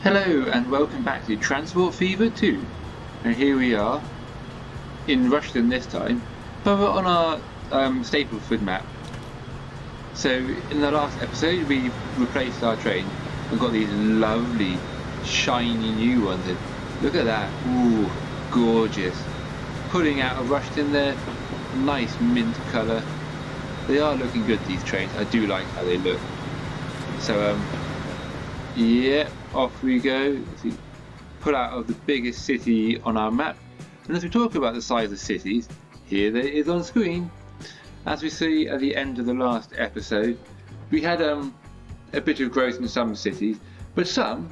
Hello and welcome back to Transport Fever 2. And here we are in Rushden this time, but we're on our Stapleford map. So in the last episode we replaced our train and got these lovely shiny new ones in. Look at that, ooh, gorgeous. Pulling out of Rushden there, nice mint colour. They are looking good, these trains. I do like how they look. So yeah, off we go. As we pull out of the biggest city on our map, and as we talk about the size of cities, here it is on screen. As we see at the end of the last episode, we had a bit of growth in some cities, but some,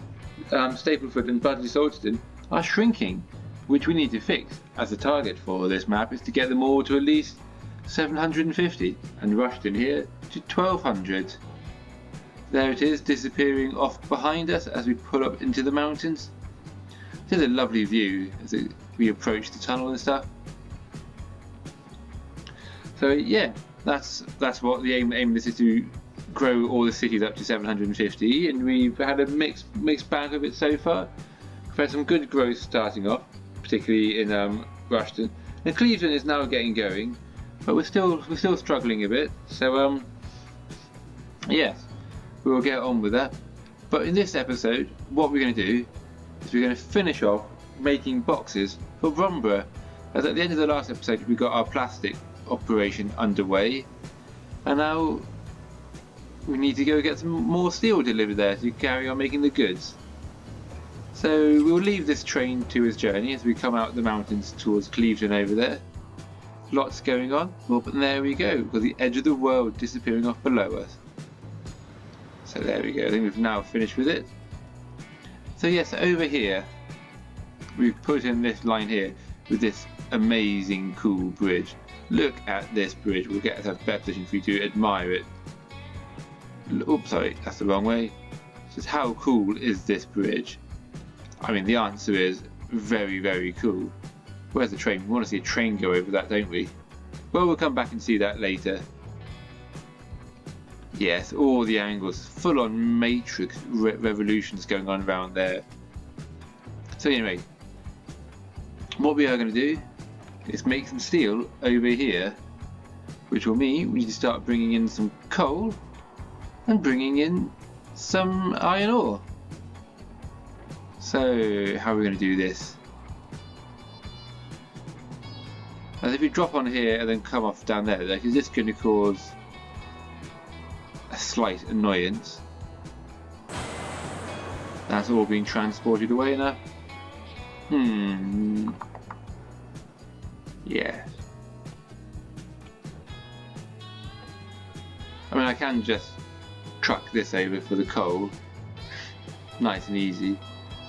Stapleford and Budley Salterton, are shrinking, which we need to fix, as the target for this map is to get them all to at least 750, and Rushden here to 1200. There it is, disappearing off behind us as we pull up into the mountains. There's a lovely view as we approach the tunnel and stuff. So yeah, that's what the aim of this is, to grow all the cities up to 750, and we've had a mixed bag of it so far. We've had some good growth starting off, particularly in Rushden, and Cleveland is now getting going, but we're still struggling a bit. So yes. We will get on with that. But in this episode, what we're going to do is we're going to finish off making boxes for Brombrough. As at the end of the last episode, we got our plastic operation underway, and now we need to go get some more steel delivered there to carry on making the goods. So we'll leave this train to its journey as we come out the mountains towards Cleveland over there. Lots going on. Well, but there we go. We've got the edge of the world disappearing off below us. So there we go, I think we've now finished with it. So yes, over here, we've put in this line here with this amazing cool bridge. Look at this bridge, we'll get ourselves a better position for you to admire it. Oops, sorry, that's the wrong way. Just how cool is this bridge? I mean, the answer is very, very cool. Where's the train? We want to see a train go over that, don't we? Well, we'll come back and see that later. Yes, all the angles, full on matrix revolutions going on around there. So anyway, what we are going to do is make some steel over here, which will mean we need to start bringing in some coal and bringing in some iron ore. So how are we going to do this? As if we drop on here and then come off down there, because this is going to cause a slight annoyance. That's all being transported away now. Yeah. I mean, I can just truck this over for the coal, nice and easy,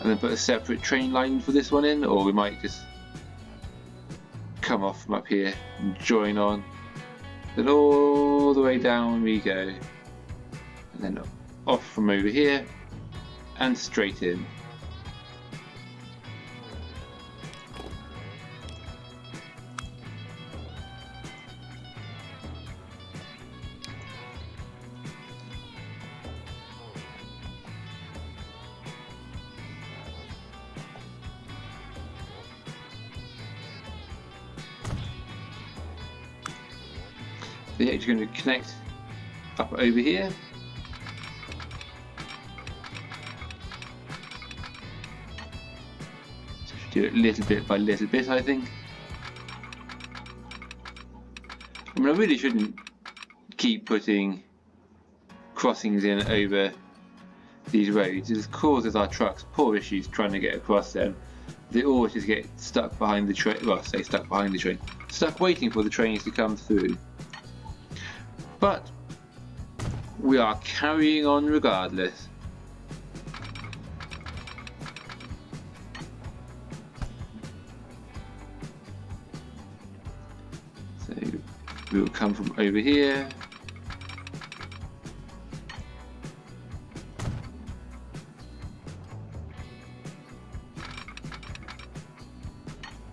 and then put a separate train line for this one in, or we might just come off from up here and join on. Then all the way down we go. And then off from over here and straight in. So yeah, you're going to connect up over here. Do it little bit by little bit, I think. I mean, I really shouldn't keep putting crossings in over these roads. It causes our trucks poor issues trying to get across them. They always just get stuck behind the train. Well, I say stuck behind the train. Stuck waiting for the trains to come through. But we are carrying on regardless. We will come from over here.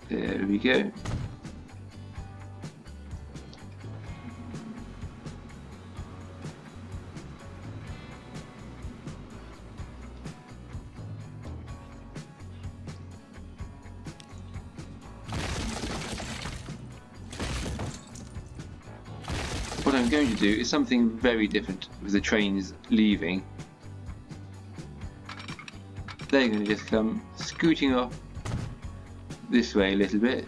There we go. I'm going to do is something very different with the trains leaving. They're going to just come scooting off this way a little bit,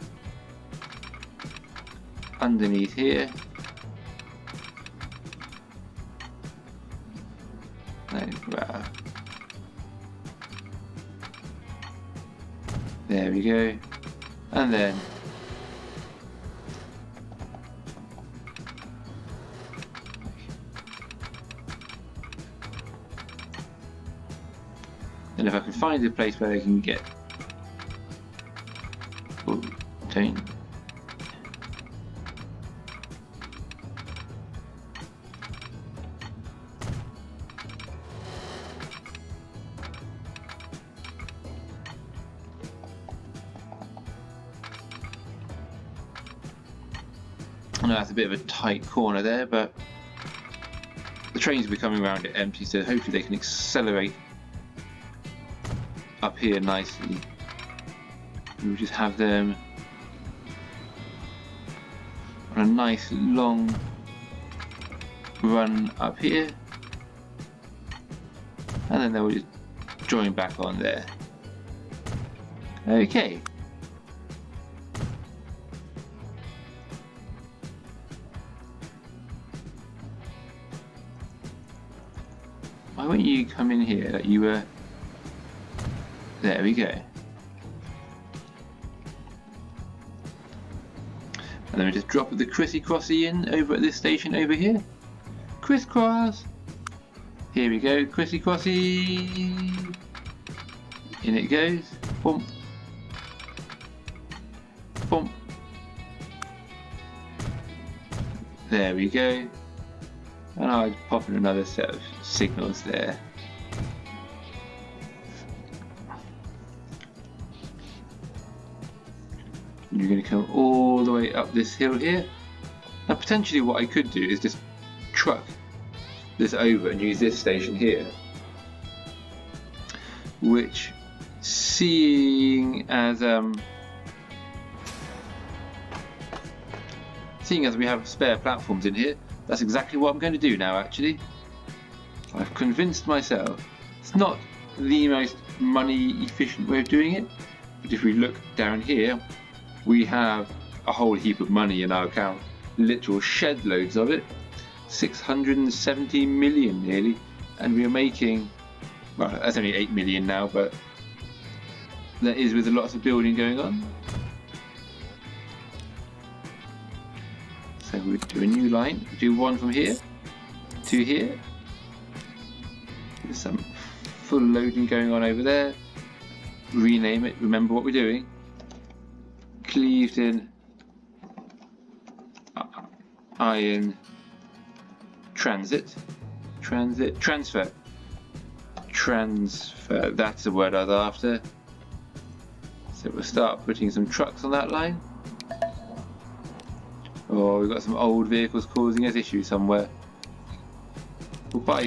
underneath here. There we go, and then if I can find a place where they can get train. I know that's a bit of a tight corner there, but the trains will be coming around it empty, so hopefully they can accelerate up here nicely. We'll just have them on a nice long run up here, and then they'll just join back on there. Okay. Why won't you come in here like you were? There we go. And then we just drop the crissy-crossy in over at this station over here. Crisscross! Here we go, crissy-crossy! In it goes. Bump. Bump. There we go. And I'll pop in another set of signals there. You're going to come all the way up this hill here. Now potentially what I could do is just truck this over and use this station here, which, seeing as we have spare platforms in here, that's exactly what I'm going to do now. Actually, I've convinced myself. It's not the most money efficient way of doing it, but if we look down here, we have a whole heap of money in our account, literal shed loads of it, 670 million nearly, and we're making, well, that's only 8 million now, but that is with lots of building going on. So we'll do a new line, do one from here to here. There's some full loading going on over there. Rename it, remember what we're doing. Clevedon Iron Transfer, that's the word I was after. So we'll start putting some trucks on that line. Oh, we've got some old vehicles causing us issues somewhere. We'll buy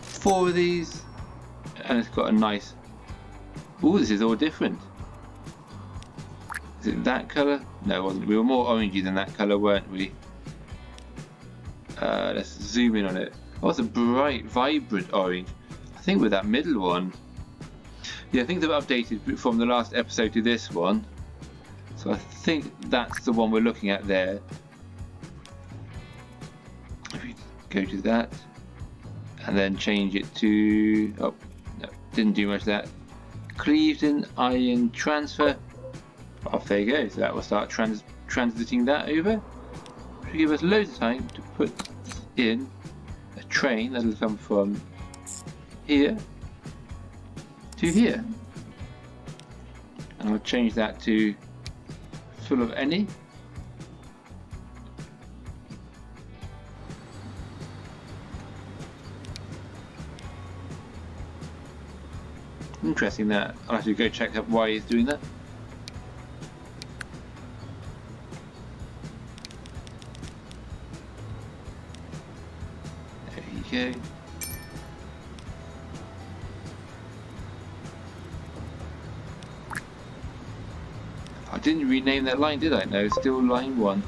4 of these, and it's got a nice, ooh, this is all different. Is it that colour? No, it wasn't. We were more orangey than that colour, weren't we? Let's zoom in on it. Oh, it's a bright, vibrant orange. I think with that middle one. Yeah, I think they've updated from the last episode to this one. So I think that's the one we're looking at there. If we go to that, and then change it to, oh, no, didn't do much of that. Clevedon Iron Transfer. Off there you go, so that will start transiting that over, which will give us loads of time to put in a train that will come from here to here. And I'll change that to full of any. Interesting that. I'll have to go check out why he's doing that. There you go. I didn't rename that line, did I? No, it's still line 1.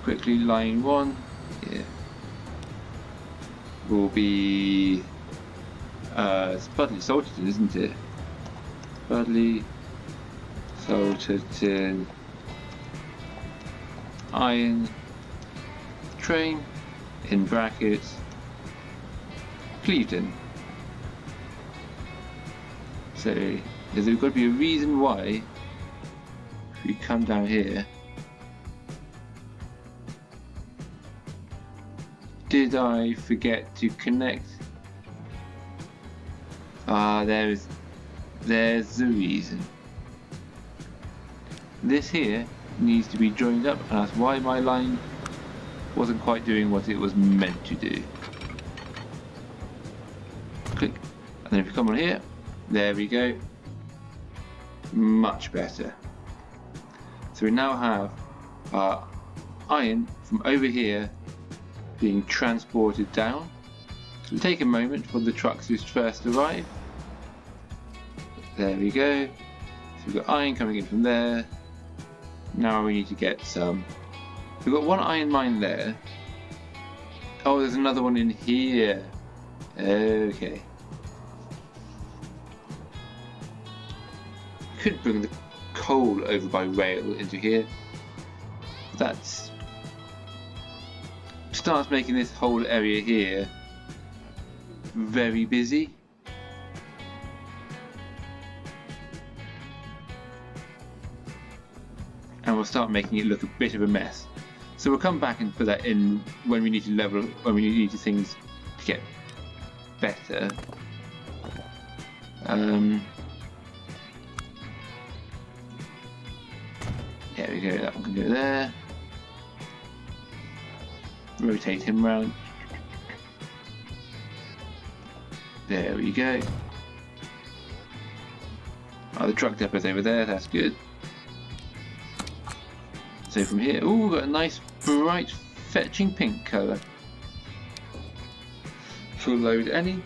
quickly, line 1 here will be Spudley Salterton, isn't it? Spudley Salterton iron train in brackets Clevedon. So there's got to be a reason why if we come down here. Did I forget to connect? Ah, there's the reason. This here needs to be joined up, and that's why my line wasn't quite doing what it was meant to do. Click, and then if you come on here, there we go. Much better. So we now have our iron from over here being transported down. It'll take a moment for the trucks to first arrive. There we go. So we've got iron coming in from there. Now we need to get some. We've got one iron mine there. Oh, there's another one in here. Okay. Could bring the coal over by rail into here. That's starts making this whole area here very busy. And we'll start making it look a bit of a mess. So we'll come back and put that in when we need to level, when we need things to get better. There we go, that one can go there. Rotate him round. There we go. Oh, the truck depot's over there, that's good. So from here, ooh, we've got a nice bright fetching pink colour. Full load any.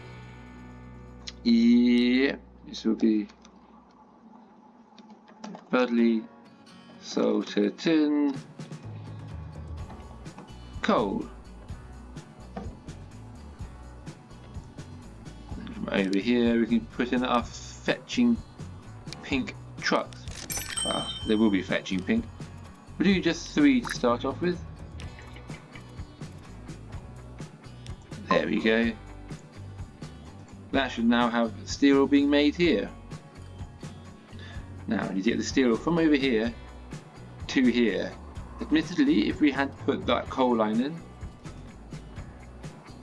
Yeah, this will be Budley Salterton coal. And from over here we can put in our fetching pink trucks. Ah, there will be fetching pink. We'll do just 3 to start off with. There we go. That should now have steel being made here. Now you get the steel from over here to here. Admittedly, if we had put that coal line in,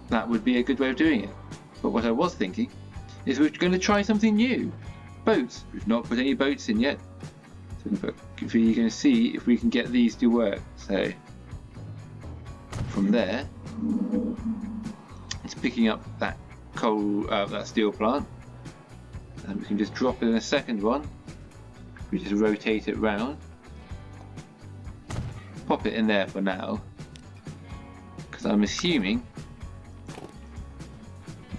that would be a good way of doing it. But what I was thinking is we're going to try something new. Boats. We've not put any boats in yet. So we're going to see if we can get these to work. So from there, it's picking up that coal, that steel plant, and we can just drop in a second one. We just rotate it round, pop it in there for now, because I'm assuming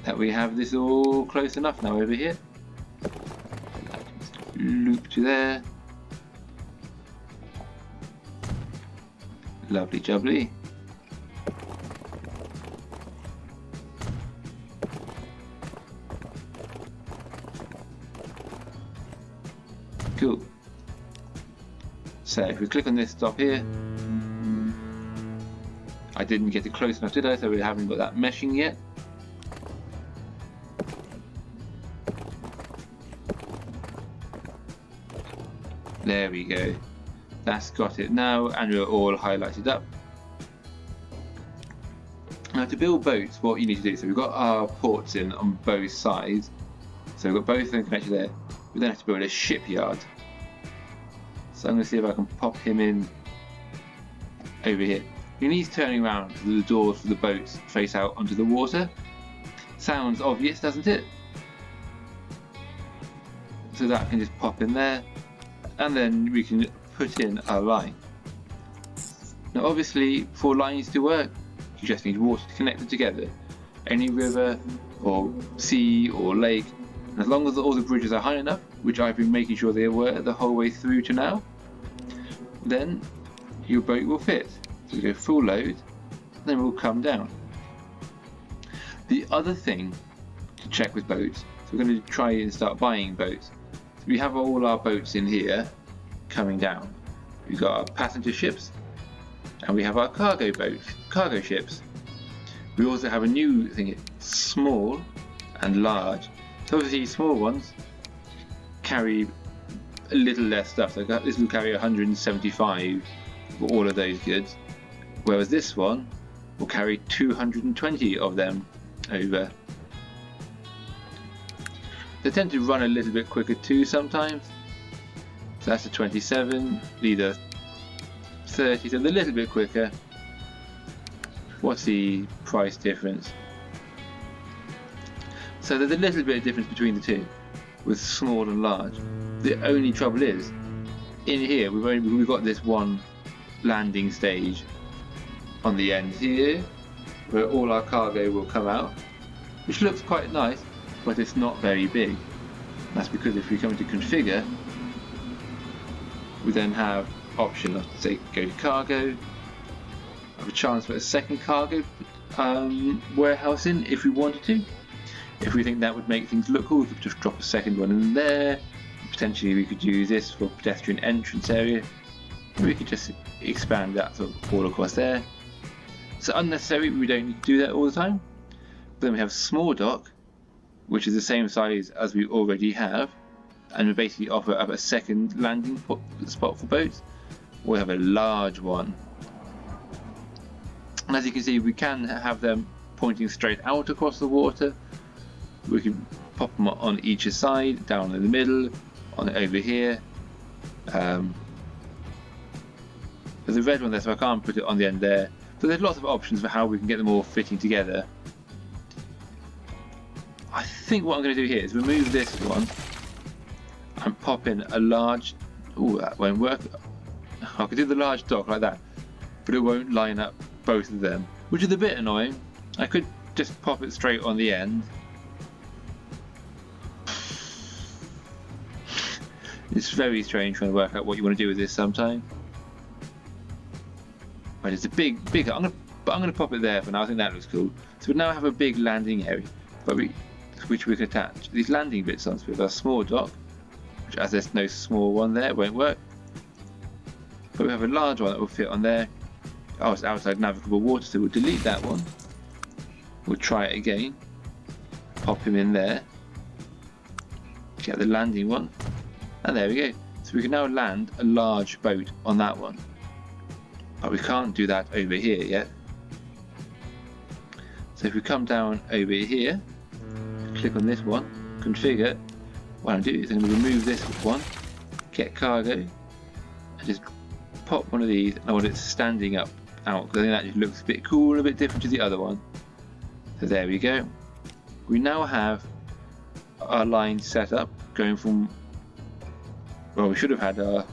that we have this all close enough now over here. Just loop to there. Lovely jubbly. Cool. So if we click on this stop here, I didn't get it close enough, did I? So we haven't got that meshing yet. There we go. That's got it now, and we're all highlighted up. Now to build boats, what you need to do, so we've got our ports in on both sides. So we've got both of them connected there. We then have to build a shipyard. So I'm going to see if I can pop him in over here. He needs turning around so the doors for the boats face out onto the water. Sounds obvious, doesn't it? So that can just pop in there, and then we can put in our line. Now obviously for lines to work you just need water to connect them together. Any river or sea or lake, and as long as all the bridges are high enough, which I've been making sure they were the whole way through to now, then your boat will fit. So we go full load, then we'll come down. The other thing to check with boats, so we're going to try and start buying boats. So we have all our boats in here coming down. We've got our passenger ships and we have our cargo boats, cargo ships. We also have a new thing, small and large. So obviously small ones carry a little less stuff. So this will carry 175 for all of those goods, whereas this one will carry 220 of them over. They tend to run a little bit quicker too sometimes. So that's a 27, these are 30, so they're a little bit quicker. What's the price difference? So there's a little bit of difference between the two, with small and large. The only trouble is, in here we've got this one landing stage on the end here, where all our cargo will come out, which looks quite nice, but it's not very big. That's because if we come to configure, we then have option of, say, go to cargo, have a chance for a second cargo warehouse in if we wanted to. If we think that would make things look cool, we could just drop a second one in there. Potentially we could use this for pedestrian entrance area. We could just expand that sort of all across there. So unnecessary, we don't need to do that all the time. But then we have small dock, which is the same size as we already have, and we basically offer up a second landing spot for boats. We have a large one, and as you can see, we can have them pointing straight out across the water. We can pop them on each side, down in the middle, on over here. There's a red one there, so I can't put it on the end there. So there's lots of options for how we can get them all fitting together. I think what I'm going to do here is remove this one and pop in a large. Oh, that won't work. I could do the large dock like that, but it won't line up both of them, which is a bit annoying. I could just pop it straight on the end. It's very strange trying to work out what you want to do with this sometimes. But it's a big. I'm gonna pop it there for now. I think that looks cool. So we now have a big landing area, which we can attach these landing bits on. So we have a small dock, which, as there's no small one there, it won't work. But we have a large one that will fit on there. Oh, it's outside navigable water, so we'll delete that one. We'll try it again. Pop him in there. Get the landing one, and there we go. So we can now land a large boat on that one. But we can't do that over here yet. So if we come down over here, click on this one, configure, what I'm doing is I'm going to remove this one, get cargo, and just pop one of these, and I want it standing up out, because I think that just looks a bit cool, a bit different to the other one. So there we go. We now have our line set up, going from, well, we should have had our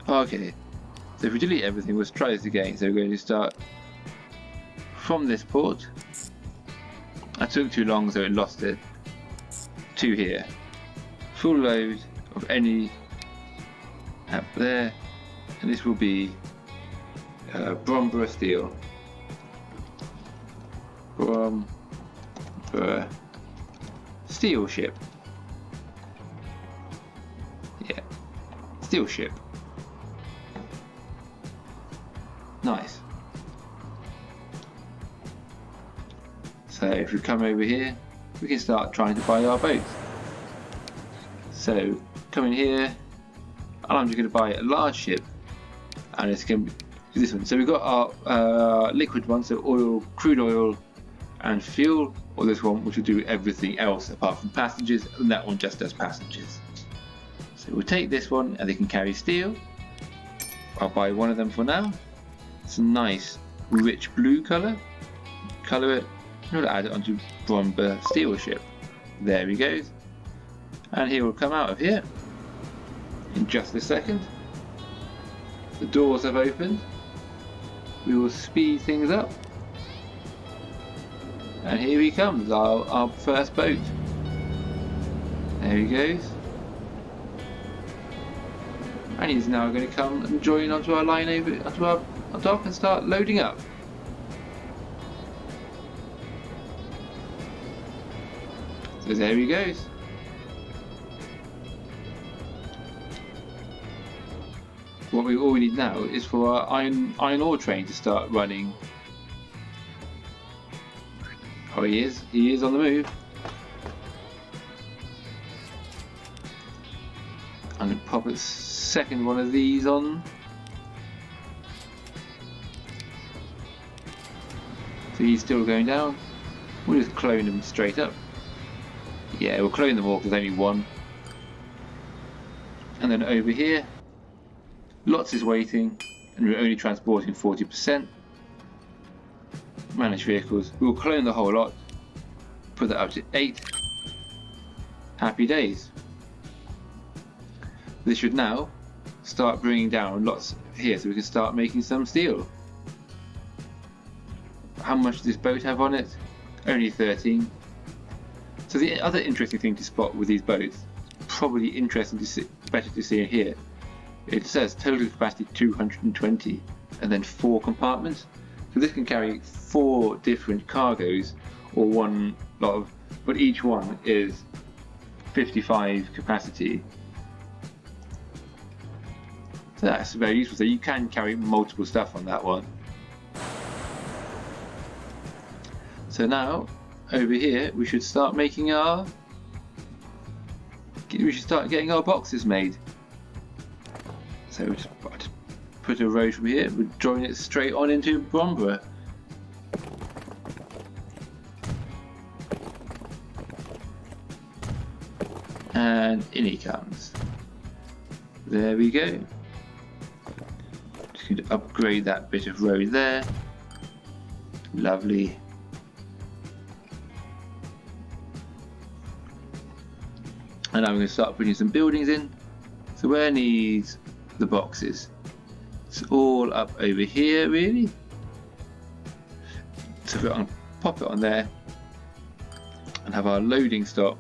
okay, so if we delete everything, let's try this again. So we're going to start from this port. I took too long, so it lost it. To here. Full load of any up there, and this will be Brombrough steel. Brombrough steel ship. Yeah, steel ship. Nice. So if we come over here, we can start trying to buy our boats. So come in here, and I'm just going to buy a large ship, and it's going to be this one. So we've got our liquid one, so oil, crude oil and fuel, or this one which will do everything else apart from passengers, and that one just does passengers. So we'll take this one, and they can carry steel. I'll buy one of them for now. It's a nice rich blue colour. Colour it, and we'll add it onto Brombrough steel ship. There he goes. And he will come out of here in just a second. The doors have opened. We will speed things up. And here he comes, our first boat. There he goes. and he's now going to come and join onto our line over onto our dock and start loading up. So there he goes. All we need now is for our iron ore train to start running. Oh, he is on the move. I'm going to pop a second one of these on. So he's still going down. We'll just clone them straight up. Yeah, we'll clone them all because there's only one. And then over here, lots is waiting, and we're only transporting 40%. Manage vehicles. We'll clone the whole lot. Put that up to 8. Happy days. This should now start bringing down lots here so we can start making some steel. How much does this boat have on it? Only 13. So the other interesting thing to spot with these boats, probably interesting to see, better to see in here, it says total capacity 220 and then 4 compartments. So this can carry 4 different cargoes or one lot of, but each one is 55 capacity. So that's very useful. So you can carry multiple stuff on that one. So now over here we should start making we should start getting our boxes made. So we'll just put a road from here, we'll join it straight on into Brombrough. And in he comes. There we go. Just going to upgrade that bit of road there. Lovely. And I'm going to start putting some buildings in. So where needs the boxes? It's all up over here really. So I'm going to pop it on there and have our loading stop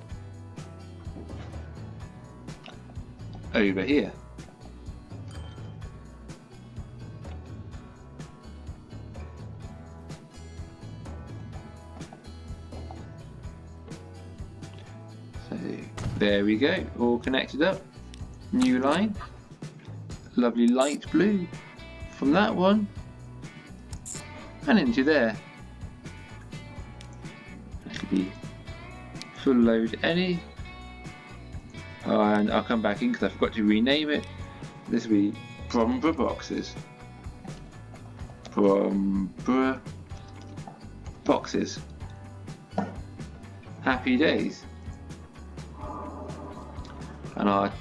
over here. So there we go, all connected up. New line, lovely light blue from that one and into there. That could be full load any. And I'll come back in because I forgot to rename it. This will be Brombrough boxes. Brombrough boxes. Happy days. And our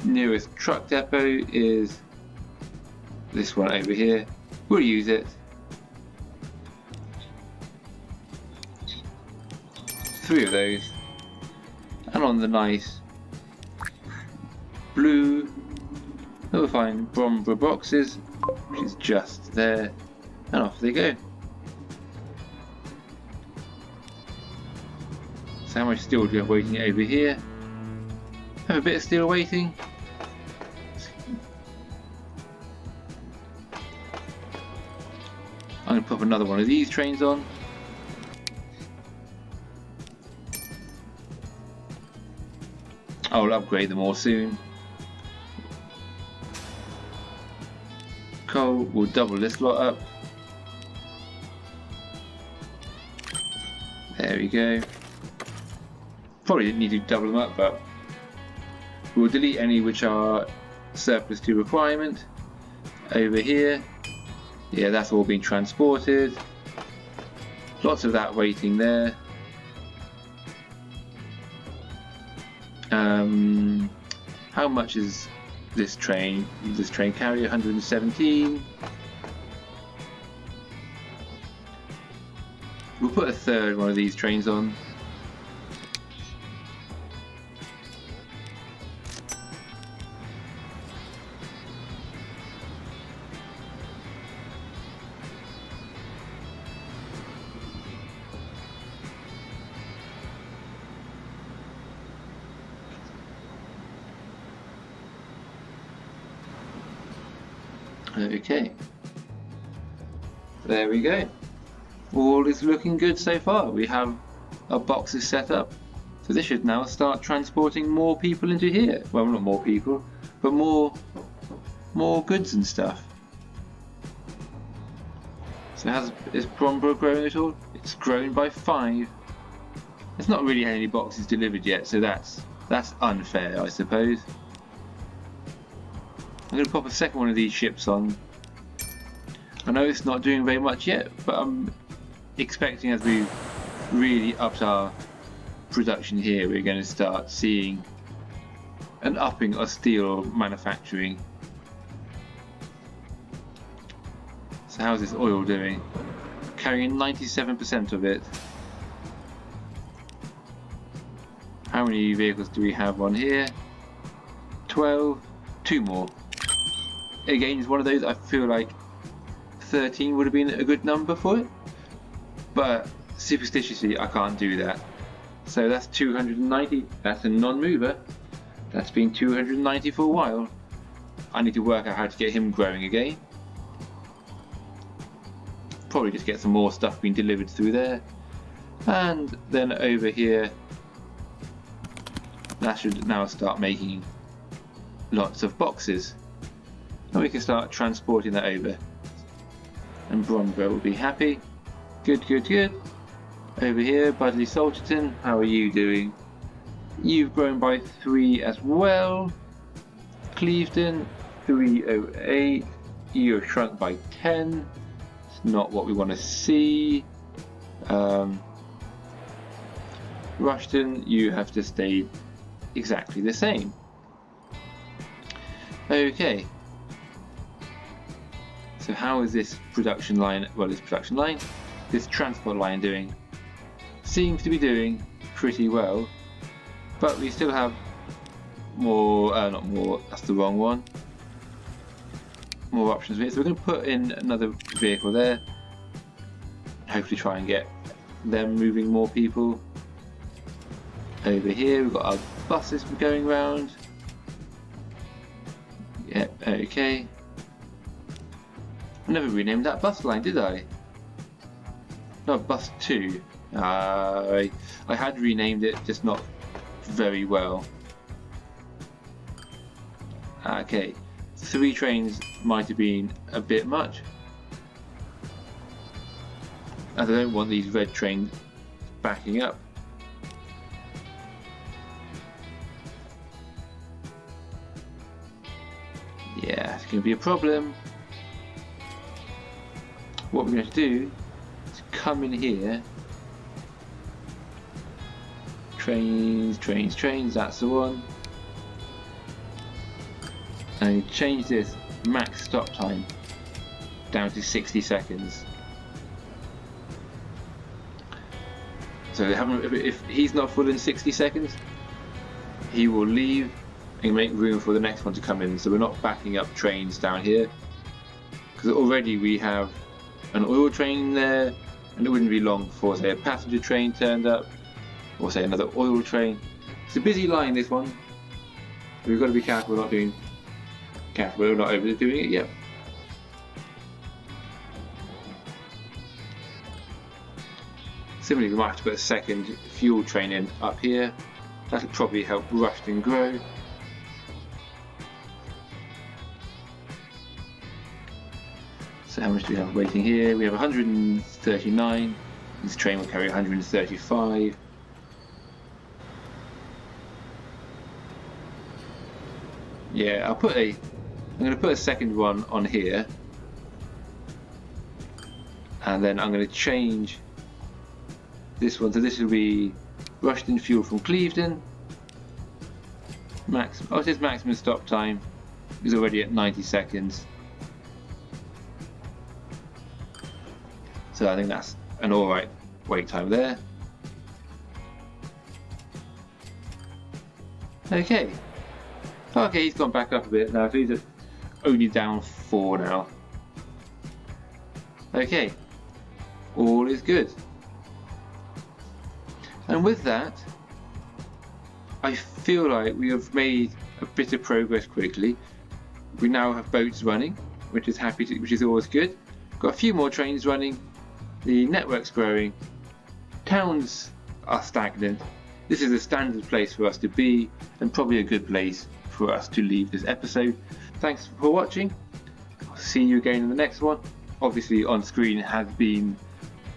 nearest truck depot is this one over here. We'll use it. 3 of those. And on the nice blue, we'll find Brombrough boxes, which is just there, and off they go. So how much steel do we have waiting over here? Have a bit of steel waiting. I'm going to put another one of these trains on. I'll upgrade them all soon. Coal, we'll double this lot up. There we go. Probably didn't need to double them up, but we'll delete any which are surplus to requirement. Over here, yeah, that's all been transported. Lots of that waiting there. How much is this train? This train carry 117. We'll put a third one of these trains on. Okay. There we go. All is looking good so far. We have our boxes set up. So this should now start transporting more people into here. Well, not more people, but more goods and stuff. So is Brombrough growing at all? It's grown by 5. It's not really had any boxes delivered yet, so that's unfair, I suppose. I'm going to pop a second one of these ships on. I know it's not doing very much yet, but I'm expecting as we really upped our production here, we're going to start seeing an upping of steel manufacturing. So how's this oil doing? Carrying 97% of it. How many vehicles do we have on here? 12. 2 more. Again, it's one of those I feel like 13 would have been a good number for it, but superstitiously I can't do that. So that's 290. That's a non-mover. That's been 290 for a while. I need to work out how to get him growing again. Probably just get some more stuff being delivered through there. And then over here, that should now start making lots of boxes. And we can start transporting that over. And Brombrough will be happy. Good, good, good. Over here, Budley Salterton, how are you doing? You've grown by 3 as well. Clevedon, 308. You have shrunk by 10. It's not what we want to see. Rushden, you have to stay exactly the same. Okay. So how is this production line, this transport line doing? Seems to be doing pretty well, but we still have more, not more, that's the wrong one. More options here, so we're going to put in another vehicle there. Hopefully try and get them moving more people. Over here we've got our buses going round. Yep, okay. I never renamed that bus line, did I? No, bus 2. I had renamed it, just not very well. Okay, 3 trains might have been a bit much. As I don't want these red trains backing up. Yeah, it's going to be a problem. What we're going to do is come in here. Trains, trains, trains, that's the one. And change this max stop time down to 60 seconds. So if he's not full in 60 seconds, he will leave and make room for the next one to come in. So we're not backing up trains down here, because already we have an oil train there, and it wouldn't be long before, say, a passenger train turned up, or say another oil train. It's a busy line, this one. We've got to be careful we're not overdoing it yet. Similarly, we might have to put a second fuel train in up here. That'll probably help Rushden grow. So how much do we have waiting here? We have 139. This train will carry 135. Yeah, I'm going to put a second one on here, and then I'm going to change this one. So this will be Rushden fuel from Clevedon. It says maximum stop time is already at 90 seconds. So I think that's an alright wait time there. Okay. Okay, he's gone back up a bit now, so he's only down 4 now. Okay. All is good. And with that, I feel like we have made a bit of progress quickly. We now have boats running. which is which is always good. Got a few more trains running. The network's growing. Towns are stagnant. This is a standard place for us to be, and probably a good place for us to leave this episode. Thanks for watching. I'll see you again in the next one. Obviously on screen have been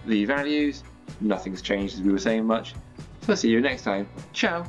the values. Nothing's changed as we were saying much. So I'll see you next time. Ciao!